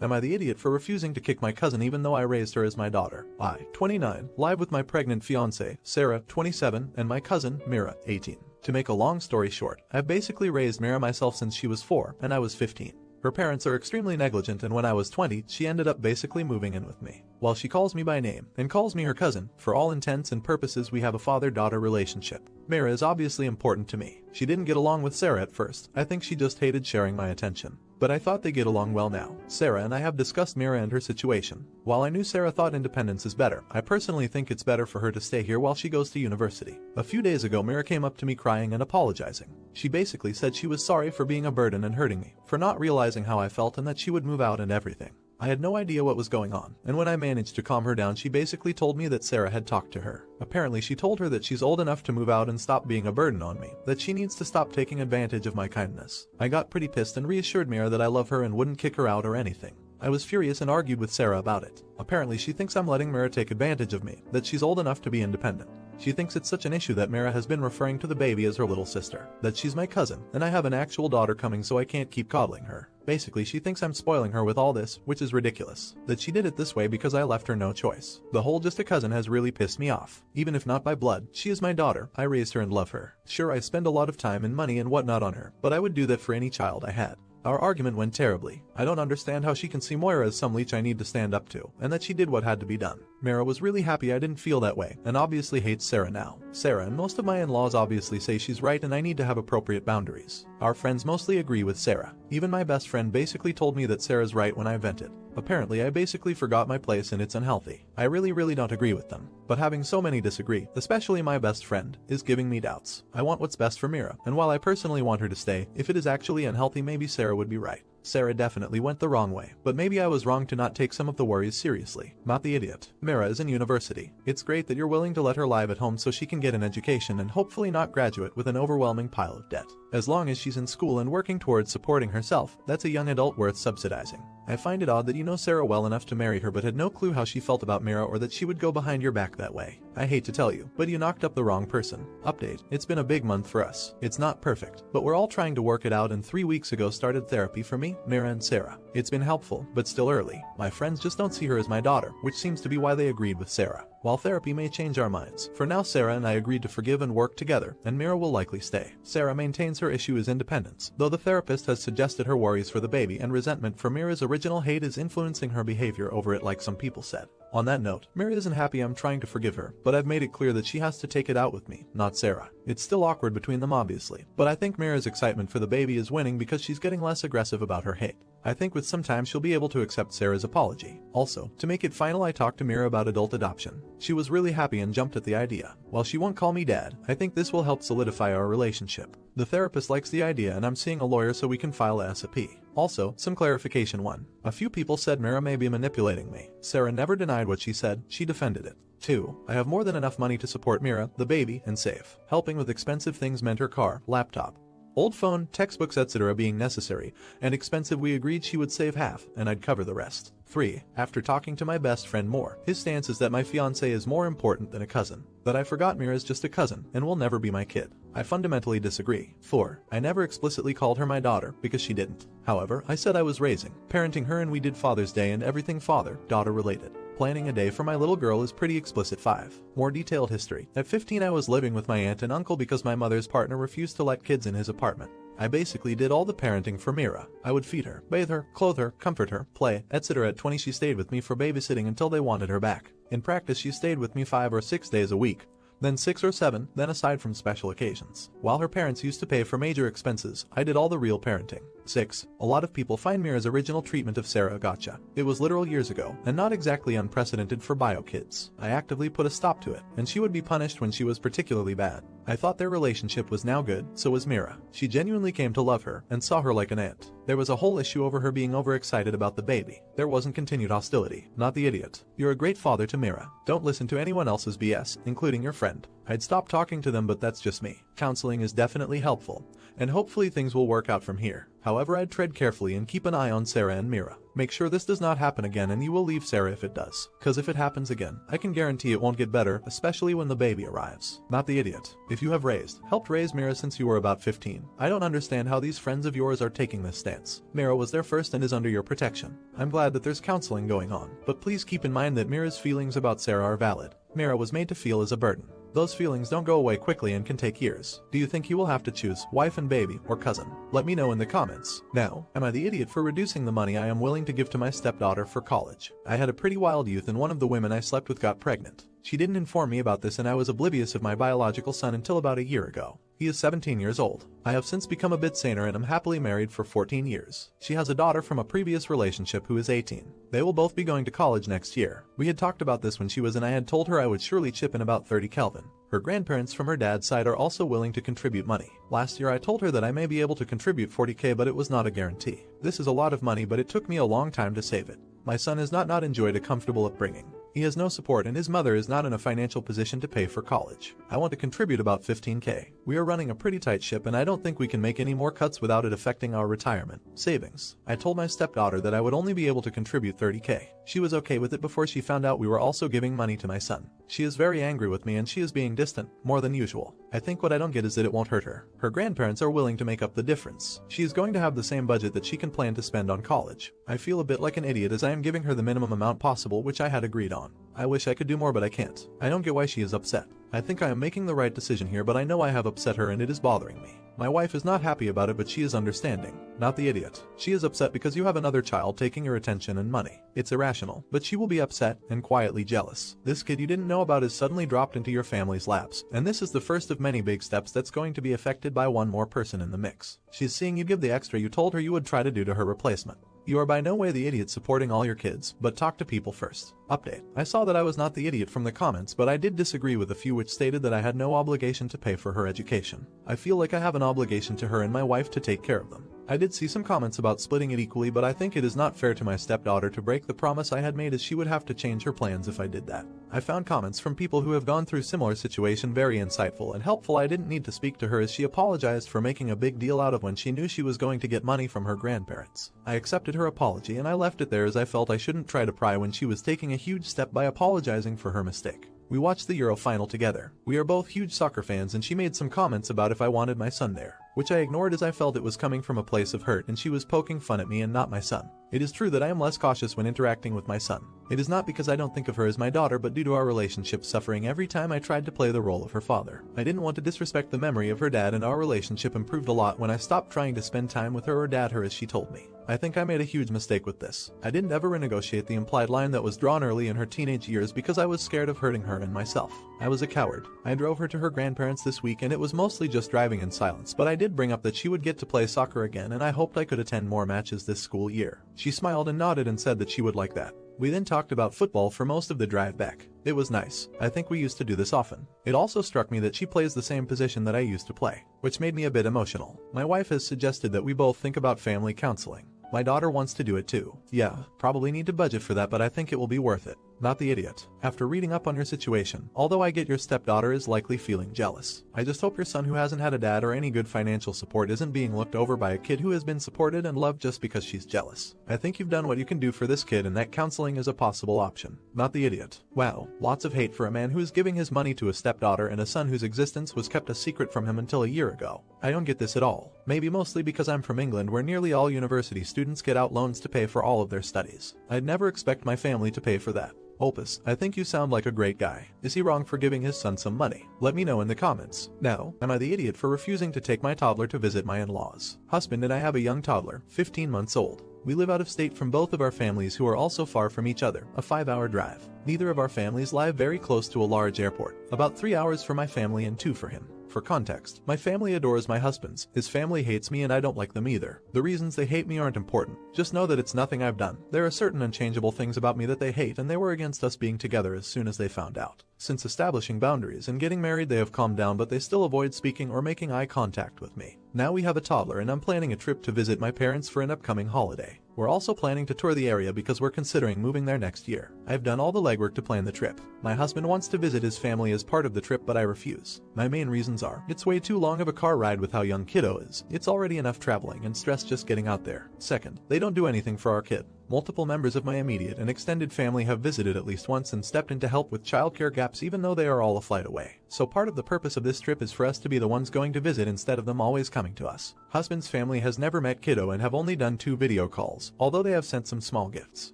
Am I the idiot for refusing to kick my cousin even though I raised her as my daughter? I, 29, live with my pregnant fiancée, Sarah, 27, and my cousin, Mira, 18. To make a long story short, I've basically raised Mira myself since she was 4 and I was 15. Her parents are extremely negligent, and when I was 20, she ended up basically moving in with me. While she calls me by name and calls me her cousin, for all intents and purposes we have a father-daughter relationship. Mira is obviously important to me. She didn't get along with Sarah at first. I think she just hated sharing my attention. But I thought they get along well now. Sarah and I have discussed Mira and her situation. While I knew Sarah thought independence is better, I personally think it's better for her to stay here while she goes to university. A few days ago, Mira came up to me crying and apologizing. She basically said she was sorry for being a burden and hurting me, for not realizing how I felt, and that she would move out and everything. I had no idea what was going on, and when I managed to calm her down, she basically told me that Sarah had talked to her. Apparently she told her that she's old enough to move out and stop being a burden on me, that she needs to stop taking advantage of my kindness. I got pretty pissed and reassured Mira that I love her and wouldn't kick her out or anything. I was furious and argued with Sarah about it. Apparently she thinks I'm letting Mira take advantage of me, that she's old enough to be independent. She thinks it's such an issue that Mira has been referring to the baby as her little sister, that she's my cousin, and I have an actual daughter coming, so I can't keep coddling her. Basically, she thinks I'm spoiling her with all this, which is ridiculous. That she did it this way because I left her no choice. The whole just a cousin has really pissed me off. Even if not by blood, she is my daughter. I raised her and love her. Sure, I spend a lot of time and money and whatnot on her, but I would do that for any child I had. Our argument went terribly. I don't understand how she can see Moira as some leech I need to stand up to, and that she did what had to be done. Mira was really happy I didn't feel that way, and obviously hates Sarah now. Sarah and most of my in-laws obviously say she's right and I need to have appropriate boundaries. Our friends mostly agree with Sarah. Even my best friend basically told me that Sarah's right when I vented. Apparently I basically forgot my place and it's unhealthy. I really don't agree with them. But having so many disagree, especially my best friend, is giving me doubts. I want what's best for Mira, and while I personally want her to stay, if it is actually unhealthy, maybe Sarah would be right. Sarah definitely went the wrong way, but maybe I was wrong to not take some of the worries seriously. Not the idiot. Mira is in university. It's great that you're willing to let her live at home so she can get an education and hopefully not graduate with an overwhelming pile of debt. As long as she's in school and working towards supporting herself, that's a young adult worth subsidizing. I find it odd that you know Sarah well enough to marry her but had no clue how she felt about Mira or that she would go behind your back that way. I hate to tell you, but you knocked up the wrong person. Update. It's been a big month for us. It's not perfect, but we're all trying to work it out, and 3 weeks ago started therapy for me, Mira, and Sarah. It's been helpful, but still early. My friends just don't see her as my daughter, which seems to be why they agreed with Sarah. While therapy may change our minds, for now Sarah and I agreed to forgive and work together, and Mira will likely stay. Sarah maintains her issue is independence, though the therapist has suggested her worries for the baby and resentment for Mira's original hate is influencing her behavior over it, like some people said. On that note, Mira isn't happy I'm trying to forgive her, but I've made it clear that she has to take it out with me, not Sarah. It's still awkward between them obviously, but I think Mira's excitement for the baby is winning because she's getting less aggressive about her hate. I think with some time she'll be able to accept Sarah's apology. Also, to make it final, I talked to Mira about adult adoption. She was really happy and jumped at the idea. While she won't call me dad, I think this will help solidify our relationship. The therapist likes the idea and I'm seeing a lawyer so we can file a SAP. Also, some clarification. 1. A few people said Mira may be manipulating me. Sarah never denied what she said, she defended it. 2. I have more than enough money to support Mira, the baby, and save. Helping with expensive things meant her car, laptop, old phone, textbooks, etc. being necessary and expensive. We agreed she would save half and I'd cover the rest. 3. After talking to my best friend more, his stance is that my fiancé is more important than a cousin. That I forgot Mira is just a cousin and will never be my kid. I fundamentally disagree. 4. I never explicitly called her my daughter because she didn't. However, I said I was parenting her, and we did Father's Day and everything father-daughter related. Planning a day for my little girl is pretty explicit. 5. More detailed history. At 15 I was living with my aunt and uncle because my mother's partner refused to let kids in his apartment. I basically did all the parenting for Mira. I would feed her, bathe her, clothe her, comfort her, play, etc. At 20 she stayed with me for babysitting until they wanted her back. In practice she stayed with me 5 or 6 days a week, then 6 or 7, then aside from special occasions. While her parents used to pay for major expenses, I did all the real parenting. 6. A lot of people find Mira's original treatment of Sarah a gotcha. It was literal years ago, and not exactly unprecedented for bio kids. I actively put a stop to it, and she would be punished when she was particularly bad. I thought their relationship was now good, so was Mira. She genuinely came to love her, and saw her like an aunt. There was a whole issue over her being overexcited about the baby. There wasn't continued hostility. Not the idiot. You're a great father to Mira. Don't listen to anyone else's BS, including your friend. I'd stop talking to them, but that's just me. Counseling is definitely helpful, and hopefully things will work out from here. However, I'd tread carefully and keep an eye on Sarah and Mira. Make sure this does not happen again and you will leave Sarah if it does. Cause if it happens again, I can guarantee it won't get better, especially when the baby arrives. Not the idiot. If you have helped raise Mira since you were about 15, I don't understand how these friends of yours are taking this stance. Mira was there first and is under your protection. I'm glad that there's counseling going on, but please keep in mind that Mira's feelings about Sarah are valid. Mira was made to feel as a burden. Those feelings don't go away quickly and can take years. Do you think you will have to choose wife and baby or cousin? Let me know in the comments. Now, am I the idiot for reducing the money I am willing to give to my stepdaughter for college? I had a pretty wild youth and one of the women I slept with got pregnant. She didn't inform me about this and I was oblivious of my biological son until about a year ago. He is 17 years old. I have since become a bit saner and am happily married for 14 years. She has a daughter from a previous relationship who is 18. They will both be going to college next year. We had talked about this when she was and I had told her I would surely chip in about 30 Kelvin. Her grandparents from her dad's side are also willing to contribute money. Last year I told her that I may be able to contribute 40k, but it was not a guarantee. This is a lot of money, but it took me a long time to save it. My son has not enjoyed a comfortable upbringing. He has no support and his mother is not in a financial position to pay for college. I want to contribute about 15k. We are running a pretty tight ship and I don't think we can make any more cuts without it affecting our retirement savings. I told my stepdaughter that I would only be able to contribute 30k. She was okay with it before she found out we were also giving money to my son. She is very angry with me and she is being distant, more than usual. I think what I don't get is that it won't hurt her. Her grandparents are willing to make up the difference. She is going to have the same budget that she can plan to spend on college. I feel a bit like an idiot as I am giving her the minimum amount possible, which I had agreed on. I wish I could do more, but I can't. I don't get why she is upset. I think I am making the right decision here, but I know I have upset her and it is bothering me. My wife is not happy about it, but she is understanding. Not the idiot. She is upset because you have another child taking your attention and money. It's irrational, but she will be upset and quietly jealous. This kid you didn't know about is suddenly dropped into your family's laps, and this is the first of many big steps that's going to be affected by one more person in the mix. She's seeing you give the extra you told her you would try to do to her replacement. You are by no way the idiot supporting all your kids, but talk to people first. Update. I saw that I was not the idiot from the comments, but I did disagree with a few which stated that I had no obligation to pay for her education. I feel like I have an obligation to her and my wife to take care of them. I did see some comments about splitting it equally, but I think it is not fair to my stepdaughter to break the promise I had made, as she would have to change her plans if I did that. I found comments from people who have gone through similar situation very insightful and helpful. I didn't need to speak to her as she apologized for making a big deal out of when she knew she was going to get money from her grandparents. I accepted her apology and I left it there, as I felt I shouldn't try to pry when she was taking a huge step by apologizing for her mistake. We watched the Euro final together. We are both huge soccer fans and she made some comments about if I wanted my son there, which I ignored as I felt it was coming from a place of hurt and she was poking fun at me and not my son. It is true that I am less cautious when interacting with my son. It is not because I don't think of her as my daughter, but due to our relationship suffering every time I tried to play the role of her father. I didn't want to disrespect the memory of her dad, and our relationship improved a lot when I stopped trying to spend time with her or dad her as she told me. I think I made a huge mistake with this. I didn't ever renegotiate the implied line that was drawn early in her teenage years because I was scared of hurting her and myself. I was a coward. I drove her to her grandparents this week and it was mostly just driving in silence, but I did bring up that she would get to play soccer again and I hoped I could attend more matches this school year. She smiled and nodded and said that she would like that. We then talked about football for most of the drive back. It was nice. I think we used to do this often. It also struck me that she plays the same position that I used to play, which made me a bit emotional. My wife has suggested that we both think about family counseling. My daughter wants to do it too. Yeah, probably need to budget for that, but I think it will be worth it. Not the idiot. After reading up on your situation, although I get your stepdaughter is likely feeling jealous, I just hope your son, who hasn't had a dad or any good financial support, isn't being looked over by a kid who has been supported and loved just because she's jealous. I think you've done what you can do for this kid and that counseling is a possible option. Not the idiot. Wow, lots of hate for a man who is giving his money to a stepdaughter and a son whose existence was kept a secret from him until a year ago. I don't get this at all. Maybe mostly because I'm from England, where nearly all university students get out loans to pay for all of their studies. I'd never expect my family to pay for that. Opus, I think you sound like a great guy. Is he wrong for giving his son some money? Let me know in the comments. Now, am I the idiot for refusing to take my toddler to visit my in-laws? Husband and I have a young toddler, 15 months old. We live out of state from both of our families, who are also far from each other, a 5-hour drive. Neither of our families live very close to a large airport, about 3 hours for my family and 2 for him. For context, my family adores my husband's. His family hates me and I don't like them either. The reasons they hate me aren't important. Just know that it's nothing I've done. There are certain unchangeable things about me that they hate, and they were against us being together as soon as they found out. Since establishing boundaries and getting married, they have calmed down, but they still avoid speaking or making eye contact with me. Now we have a toddler and I'm planning a trip to visit my parents for an upcoming holiday. We're also planning to tour the area because we're considering moving there next year. I've done all the legwork to plan the trip. My husband wants to visit his family as part of the trip, but I refuse. My main reasons are, it's way too long of a car ride with how young kiddo is. It's already enough traveling and stress just getting out there. Second, they don't do anything for our kid. Multiple members of my immediate and extended family have visited at least once and stepped in to help with childcare gaps even though they are all a flight away. So part of the purpose of this trip is for us to be the ones going to visit instead of them always coming to us. Husband's family has never met kiddo and have only done 2 video calls, although they have sent some small gifts.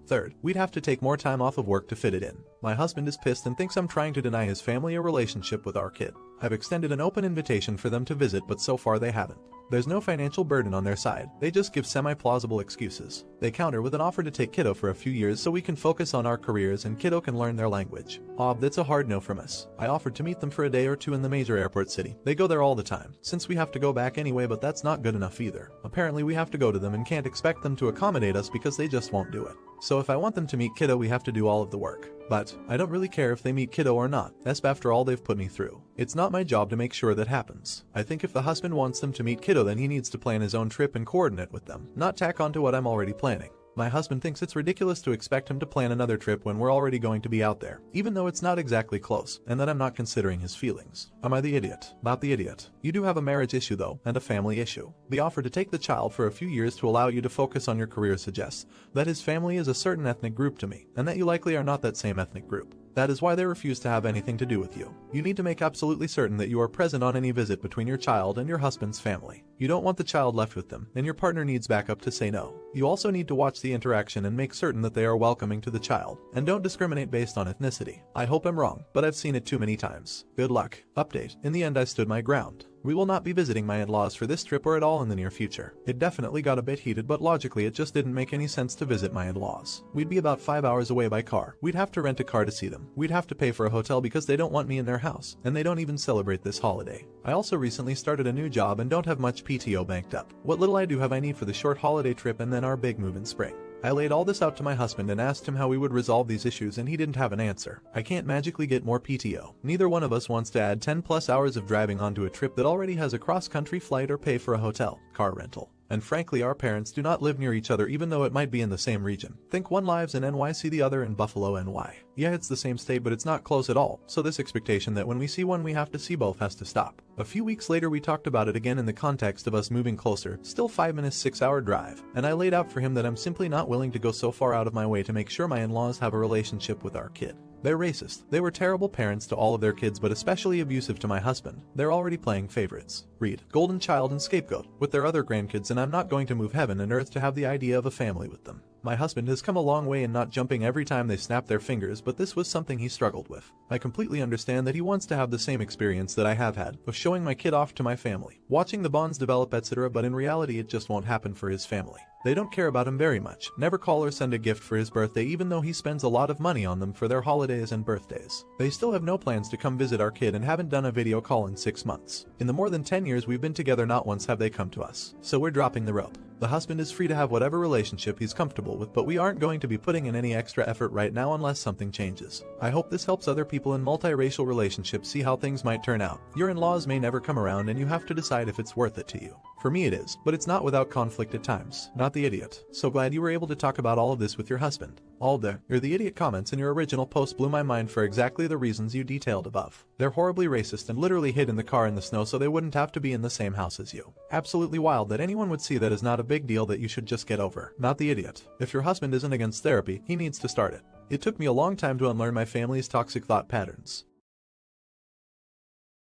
Third, we'd have to take more time off of work to fit it in. My husband is pissed and thinks I'm trying to deny his family a relationship with our kid. I've extended an open invitation for them to visit, but so far they haven't. There's no financial burden on their side, they just give semi-plausible excuses. They counter with an offer to take kiddo for a few years so we can focus on our careers and kiddo can learn their language. That's a hard no from us. I offered to meet them for a day or 2 in the major airport city. They go there all the time, since we have to go back anyway, but that's not good enough either. Apparently we have to go to them and can't expect them to accommodate us because they just won't do it. So if I want them to meet kiddo, we have to do all of the work. But I don't really care if they meet kiddo or not, after all they've put me through. It's not my job to make sure that happens. I think if the husband wants them to meet kiddo, then he needs to plan his own trip and coordinate with them, not tack on to what I'm already planning. My husband thinks it's ridiculous to expect him to plan another trip when we're already going to be out there, even though it's not exactly close, and that I'm not considering his feelings. Am I the idiot? Not the idiot. You do have a marriage issue though, and a family issue. The offer to take the child for a few years to allow you to focus on your career suggests that his family is a certain ethnic group to me, and that you likely are not that same ethnic group. That is why they refuse to have anything to do with you. You need to make absolutely certain that you are present on any visit between your child and your husband's family. You don't want the child left with them, and your partner needs backup to say no. You also need to watch the interaction and make certain that they are welcoming to the child, and don't discriminate based on ethnicity. I hope I'm wrong, but I've seen it too many times. Good luck. Update. In the end, I stood my ground. We will not be visiting my in-laws for this trip or at all in the near future. It definitely got a bit heated, but logically it just didn't make any sense to visit my in-laws. We'd be about 5 hours away by car. We'd have to rent a car to see them. We'd have to pay for a hotel because they don't want me in their house, and they don't even celebrate this holiday. I also recently started a new job and don't have much PTO banked up. What little I do have I need for the short holiday trip and then our big move in spring. I laid all this out to my husband and asked him how we would resolve these issues, and he didn't have an answer. I can't magically get more PTO. Neither one of us wants to add 10+ hours of driving onto a trip that already has a cross-country flight or pay for a hotel, car rental. And frankly, our parents do not live near each other even though it might be in the same region. Think one lives in NYC, the other in Buffalo, NY. Yeah, it's the same state, but it's not close at all, so this expectation that when we see one we have to see both has to stop. A few weeks later we talked about it again in the context of us moving closer, still 5 minutes 6-hour drive, and I laid out for him that I'm simply not willing to go so far out of my way to make sure my in-laws have a relationship with our kid. They're racist. They were terrible parents to all of their kids, but especially abusive to my husband. They're already playing favorites. Read Golden Child and Scapegoat with their other grandkids, and I'm not going to move heaven and earth to have the idea of a family with them. My husband has come a long way in not jumping every time they snap their fingers, but this was something he struggled with. I completely understand that he wants to have the same experience that I have had of showing my kid off to my family, watching the bonds develop, etc., but in reality it just won't happen for his family. They don't care about him very much, never call or send a gift for his birthday even though he spends a lot of money on them for their holidays and birthdays. They still have no plans to come visit our kid and haven't done a video call in 6 months. In the more than 10 years we've been together, not once have they come to us. So we're dropping the rope. The husband is free to have whatever relationship he's comfortable with, but we aren't going to be putting in any extra effort right now unless something changes. I hope this helps other people in multiracial relationships see how things might turn out. Your in-laws may never come around and you have to decide if it's worth it to you. For me it is, but it's not without conflict at times. Not the idiot. So glad you were able to talk about all of this with your husband. All the "you're the idiot" comments in your original post blew my mind for exactly the reasons you detailed above. They're horribly racist and literally hid in the car in the snow so they wouldn't have to be in the same house as you. Absolutely wild that anyone would see that as not a big deal that you should just get over. Not the idiot. If your husband isn't against therapy, he needs to start it. It took me a long time to unlearn my family's toxic thought patterns.